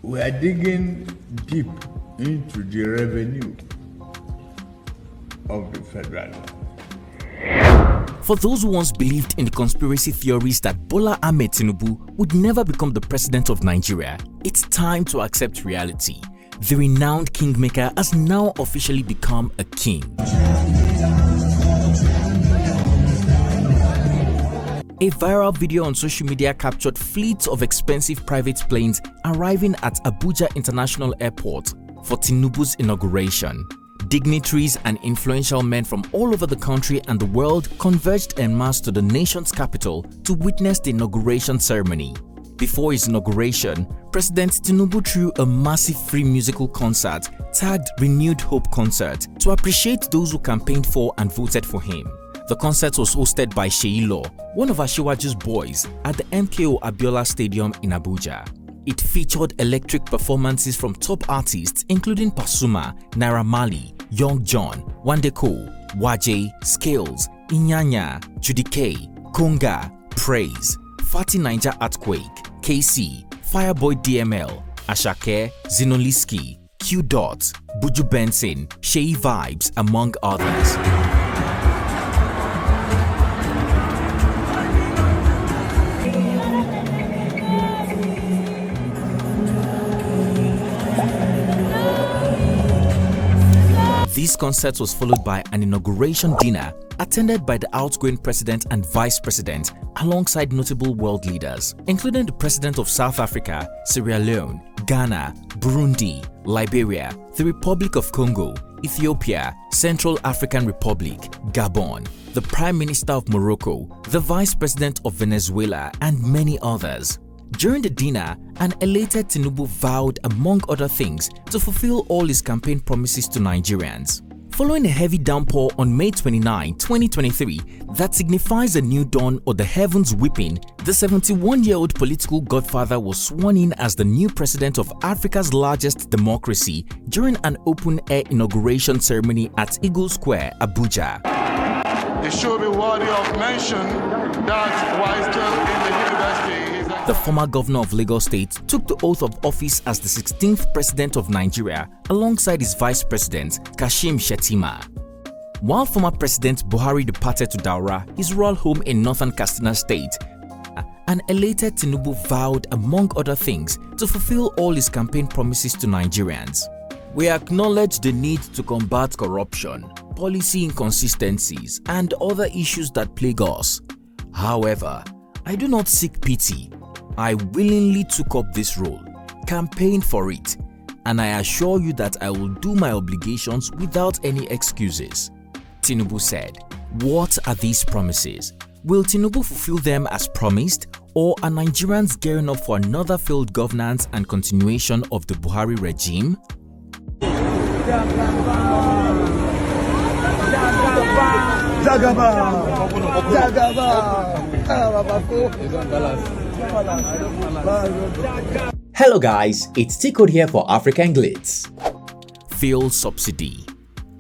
we are digging deep into the revenue of the federal. For those who once believed in the conspiracy theories that Bola Ahmed Tinubu would never become the president of Nigeria, it's time to accept reality. The renowned Kingmaker has now officially become a king. A viral video on social media captured fleets of expensive private planes arriving at Abuja International Airport for Tinubu's inauguration. Dignitaries and influential men from all over the country and the world converged en masse to the nation's capital to witness the inauguration ceremony. Before his inauguration, President Tinubu threw a massive free musical concert tagged Renewed Hope Concert to appreciate those who campaigned for and voted for him. The concert was hosted by Seyilaw, one of Asiwaju's boys, at the MKO Abiola Stadium in Abuja. It featured electric performances from top artists including Pasuma, Naira Marley, Young John, Wande Coal, Waje, Skales, Iyanya, Chuddy K, Konga, Praiz, Fati Niger Artquake, Kcee, Fireboy DML, Asake, Zinoleesky, Buju Benson, Seyi Vibez, among others. This concert was followed by an inauguration dinner attended by the outgoing president and vice president alongside notable world leaders, including the president of South Africa, Sierra Leone, Ghana, Burundi, Liberia, the Republic of Congo, Ethiopia, Central African Republic, Gabon, the Prime Minister of Morocco, the Vice President of Venezuela, and many others. During the dinner, an elated Tinubu vowed, among other things, to fulfill all his campaign promises to Nigerians. Following a heavy downpour on May 29, 2023 that signifies a new dawn or the heavens weeping, the 71-year-old political godfather was sworn in as the new president of Africa's largest democracy during an open-air inauguration ceremony at Eagle Square, Abuja. It should be worthy of mention that while still in the university, the former governor of Lagos State took the oath of office as the 16th president of Nigeria alongside his vice president, Kashim Shettima. While former President Buhari departed to Daura, his royal home in northern Katsina state, an elated Tinubu vowed, among other things, to fulfill all his campaign promises to Nigerians. We acknowledge the need to combat corruption, policy inconsistencies, and other issues that plague us. However, I do not seek pity. I willingly took up this role, campaigned for it, and I assure you that I will do my obligations without any excuses. Tinubu said. What are these promises? Will Tinubu fulfill them as promised, or are Nigerians gearing up for another failed governance and continuation of the Buhari regime? Hello guys, it's T-Code here for African Glitz. Fuel subsidy.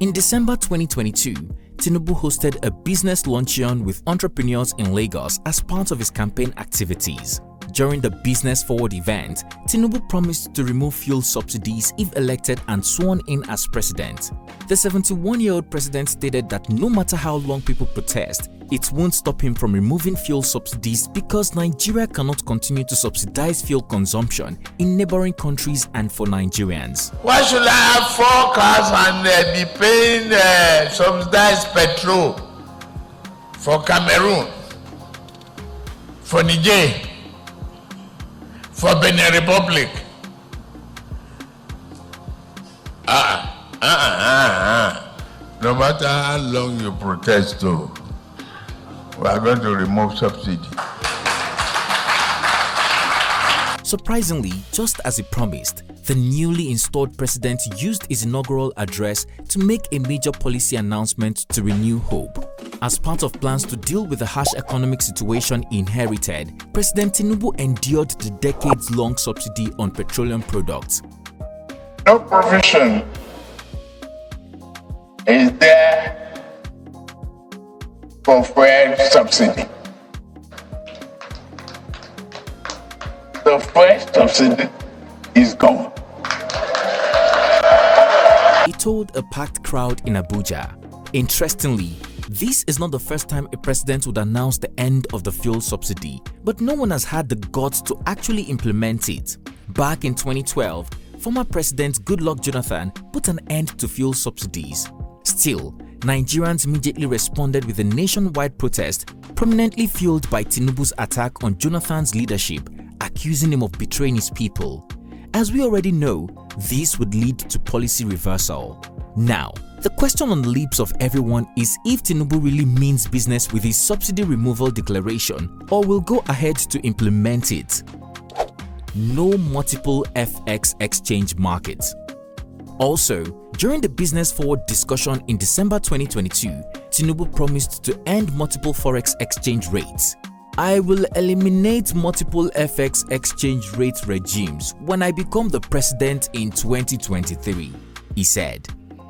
In December 2022, Tinubu hosted a business luncheon with entrepreneurs in Lagos as part of his campaign activities. During the Business Forward event, Tinubu promised to remove fuel subsidies if elected and sworn in as president. The 71-year-old president stated that no matter how long people protest, it won't stop him from removing fuel subsidies because Nigeria cannot continue to subsidize fuel consumption in neighboring countries and for Nigerians. Why should I have 4 cars and be paying subsidized petrol for Cameroon, for Niger, for Benin Republic? No matter how long you protest, though, we are going to remove subsidy. Surprisingly, just as he promised, the newly installed president used his inaugural address to make a major policy announcement to renew hope. As part of plans to deal with the harsh economic situation he inherited, President Tinubu endured the decades-long subsidy on petroleum products. No provision is there for fuel subsidy. The fuel subsidy is gone. He told a packed crowd in Abuja. Interestingly, this is not the first time a president would announce the end of the fuel subsidy, but no one has had the guts to actually implement it. Back in 2012, former President Goodluck Jonathan put an end to fuel subsidies. Still, Nigerians immediately responded with a nationwide protest, prominently fueled by Tinubu's attack on Jonathan's leadership, accusing him of betraying his people. As we already know, this would lead to policy reversal. Now, the question on the lips of everyone is if Tinubu really means business with his subsidy removal declaration or will go ahead to implement it. No multiple FX exchange markets. Also, during the Business Forward discussion in December 2022, Tinubu promised to end multiple forex exchange rates. I will eliminate multiple FX exchange rate regimes when I become the president in 2023, he said.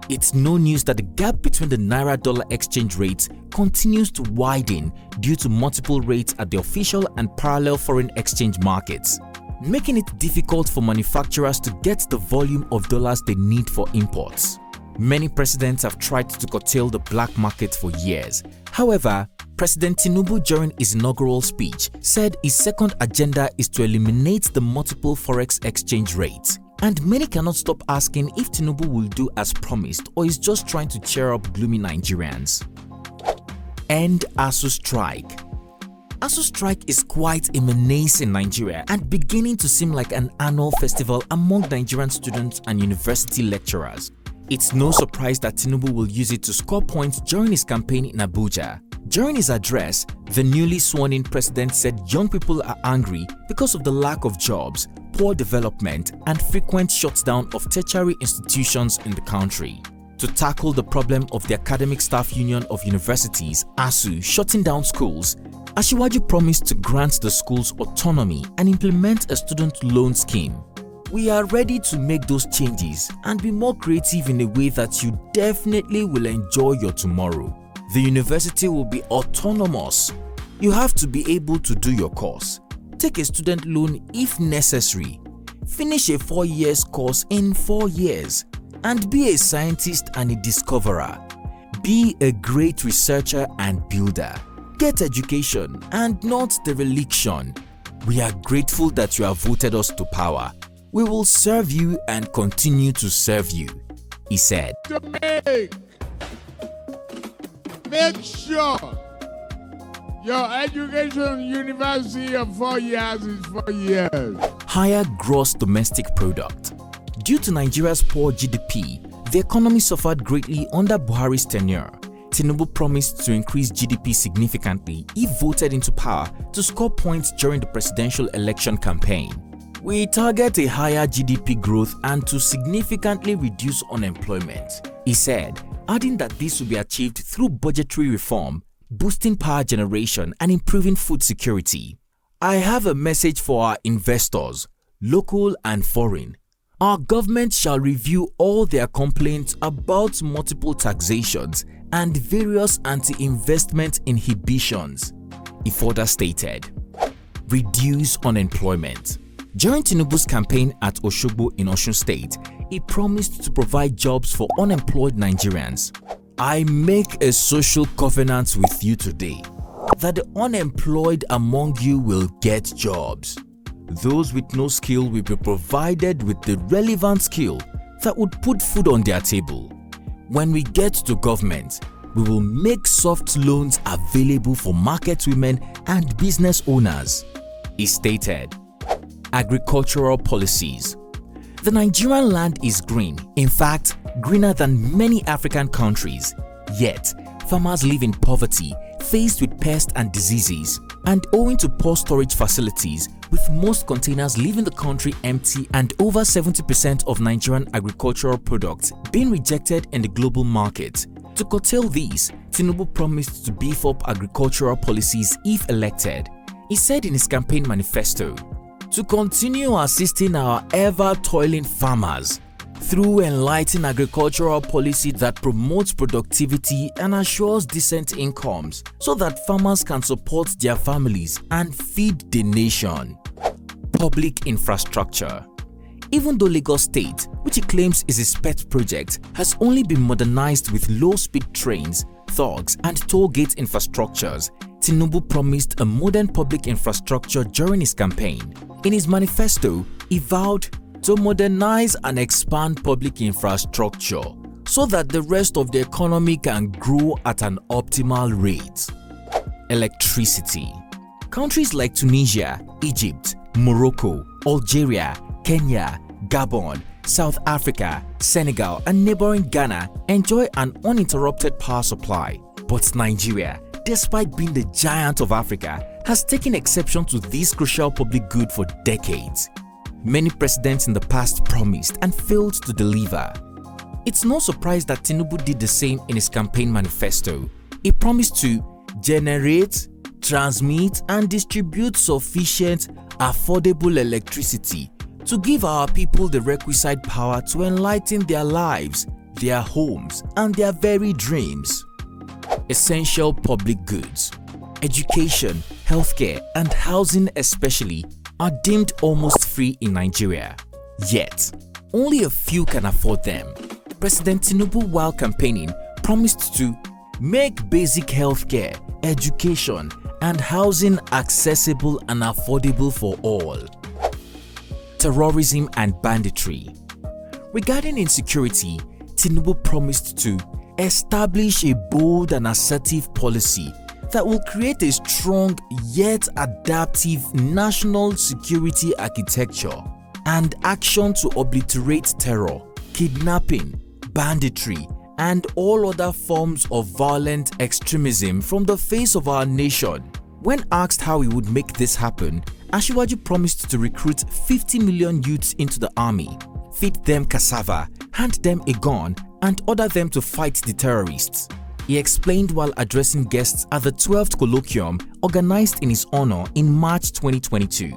It's no news that the gap between the Naira-dollar exchange rates continues to widen due to multiple rates at the official and parallel foreign exchange markets, making it difficult for manufacturers to get the volume of dollars they need for imports. Many presidents have tried to curtail the black market for years. However, President Tinubu during his inaugural speech said his second agenda is to eliminate the multiple forex exchange rates. And many cannot stop asking if Tinubu will do as promised or is just trying to cheer up gloomy Nigerians. End ASU strike. ASU strike is quite a menace in Nigeria and beginning to seem like an annual festival among Nigerian students and university lecturers. It's no surprise that Tinubu will use it to score points during his campaign in Abuja. During his address, the newly sworn-in president said young people are angry because of the lack of jobs, poor development, and frequent shutdown of tertiary institutions in the country. To tackle the problem of the Academic Staff Union of Universities, ASU, shutting down schools, Asiwaju promised to grant the schools autonomy and implement a student loan scheme. We are ready to make those changes and be more creative in a way that you definitely will enjoy your tomorrow. The university will be autonomous. You have to be able to do your course. Take a student loan if necessary. Finish a 4 years course in 4 years. And be a scientist and a discoverer. Be a great researcher and builder. Get education and not dereliction. We are grateful that you have voted us to power. We will serve you and continue to serve you, he said. To make sure your education university of 4 years is 4 years. Higher gross domestic product. Due to Nigeria's poor GDP, the economy suffered greatly under Buhari's tenure. Tinubu promised to increase GDP significantly if voted into power to score points during the presidential election campaign. We target a higher GDP growth and to significantly reduce unemployment, he said, adding that this will be achieved through budgetary reform, boosting power generation and improving food security. I have a message for our investors, local and foreign. Our government shall review all their complaints about multiple taxations and various anti-investment inhibitions, he further stated. Reduce unemployment. During Tinubu's campaign at Osogbo in Osun State, he promised to provide jobs for unemployed Nigerians. I make a social covenant with you today that the unemployed among you will get jobs. Those with no skill will be provided with the relevant skill that would put food on their table. When we get to government, we will make soft loans available for market women and business owners, he stated. Agricultural policies. The Nigerian land is green, in fact, greener than many African countries. Yet, farmers live in poverty, faced with pests and diseases, and owing to poor storage facilities, with most containers leaving the country empty and over 70% of Nigerian agricultural products being rejected in the global market. To curtail these, Tinubu promised to beef up agricultural policies if elected. He said in his campaign manifesto, to continue assisting our ever-toiling farmers through enlightening agricultural policy that promotes productivity and assures decent incomes so that farmers can support their families and feed the nation. Public infrastructure. even though Lagos State, which he claims is his pet project, has only been modernized with low-speed trains, thugs, and toll gate infrastructures, Tinubu promised a modern public infrastructure during his campaign. In his manifesto, he vowed to modernize and expand public infrastructure so that the rest of the economy can grow at an optimal rate. Electricity. Countries like Tunisia, Egypt, Morocco, Algeria, Kenya, Gabon, South Africa, Senegal, and neighboring Ghana enjoy an uninterrupted power supply. But Nigeria, despite being the giant of Africa, has taken exception to this crucial public good for decades. Many presidents in the past promised and failed to deliver. It's no surprise that Tinubu did the same in his campaign manifesto. He promised to generate, transmit, and distribute sufficient, affordable electricity to give our people the requisite power to enlighten their lives, their homes, and their very dreams. Essential public goods, education, healthcare, and housing especially, are deemed almost free in Nigeria. Yet, only a few can afford them. President Tinubu, while campaigning, promised to make basic healthcare, education, and housing accessible and affordable for all. Terrorism and banditry. Regarding insecurity, Tinubu promised to establish a bold and assertive policy that will create a strong yet adaptive national security architecture and action to obliterate terror, kidnapping, banditry, and all other forms of violent extremism from the face of our nation. When asked how he would make this happen, Asiwaju promised to recruit 50 million youths into the army, feed them cassava, hand them a gun, and order them to fight the terrorists. He explained while addressing guests at the 12th colloquium organized in his honor in March 2022.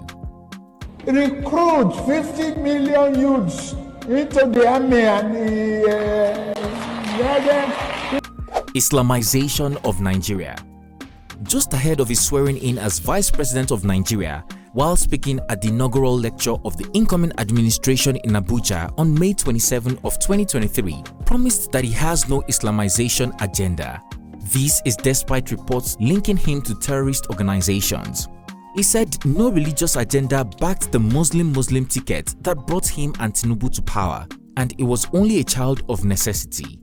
Recruit 50 million youths into the army and Islamization of Nigeria. Just ahead of his swearing in as Vice President of Nigeria, while speaking at the inaugural lecture of the incoming administration in Abuja on May 27 of 2023, promised that he has no Islamization agenda. This is despite reports linking him to terrorist organizations. He said no religious agenda backed the Muslim ticket that brought him and Tinubu to power, and it was only a child of necessity.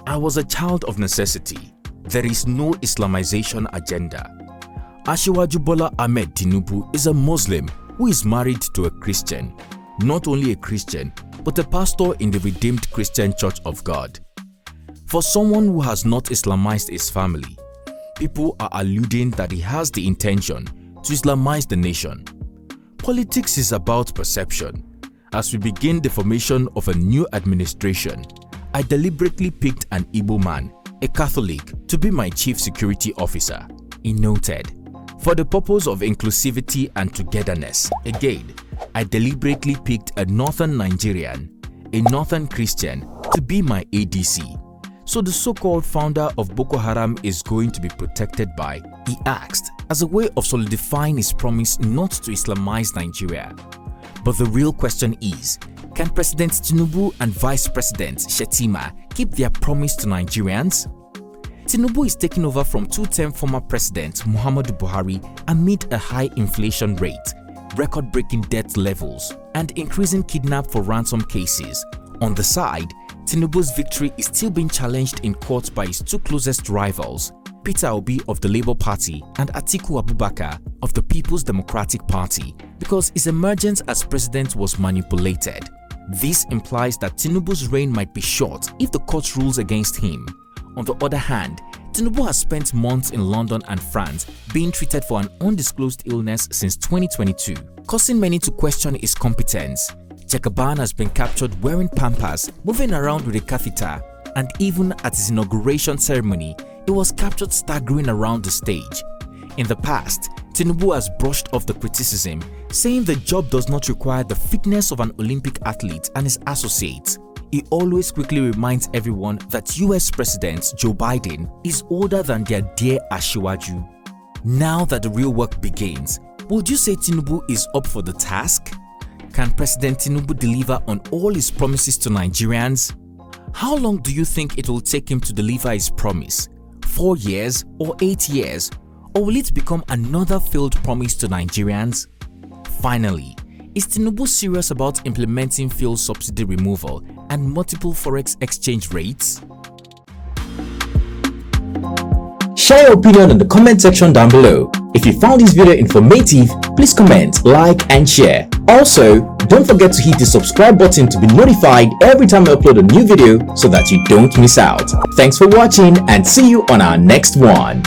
I was a child of necessity. There is no Islamization agenda. Asiwaju Bola Ahmed Tinubu is a Muslim who is married to a Christian. Not only a Christian, but a pastor in the Redeemed Christian Church of God. For someone who has not Islamized his family, people are alluding that he has the intention to Islamize the nation. Politics is about perception. As we begin the formation of a new administration, I deliberately picked an Igbo man, a Catholic, to be my chief security officer. He noted, for the purpose of inclusivity and togetherness. Again, I deliberately picked a northern Nigerian, a northern Christian, to be my ADC. So the so-called founder of Boko Haram is going to be protected by, he asked, as a way of solidifying his promise not to Islamize Nigeria. But the real question is, can President Tinubu and Vice President Shettima keep their promise to Nigerians? Tinubu is taking over from two-term former President Muhammadu Buhari amid a high inflation rate, record-breaking debt levels, and increasing kidnap for ransom cases. On the side, Tinubu's victory is still being challenged in court by his two closest rivals, Peter Obi of the Labour Party and Atiku Abubakar of the People's Democratic Party, because his emergence as president was manipulated. This implies that Tinubu's reign might be short if the court rules against him. On the other hand, Tinubu has spent months in London and France being treated for an undisclosed illness since 2022, causing many to question his competence. Jagaban has been captured wearing pampers, moving around with a catheter, and even at his inauguration ceremony, he was captured staggering around the stage. In the past, Tinubu has brushed off the criticism, saying the job does not require the fitness of an Olympic athlete and his associates. He always quickly reminds everyone that US President Joe Biden is older than their dear Asiwaju. Now that the real work begins, would you say Tinubu is up for the task? Can President Tinubu deliver on all his promises to Nigerians? How long do you think it will take him to deliver his promise? 4 years or 8 years? Or will it become another failed promise to Nigerians? Finally, is Tinubu serious about implementing fuel subsidy removal and multiple forex exchange rates? Share your opinion in the comment section down below. If you found this video informative, please comment, like and share. Also, don't forget to hit the subscribe button to be notified every time I upload a new video so that you don't miss out. Thanks for watching and see you on our next one.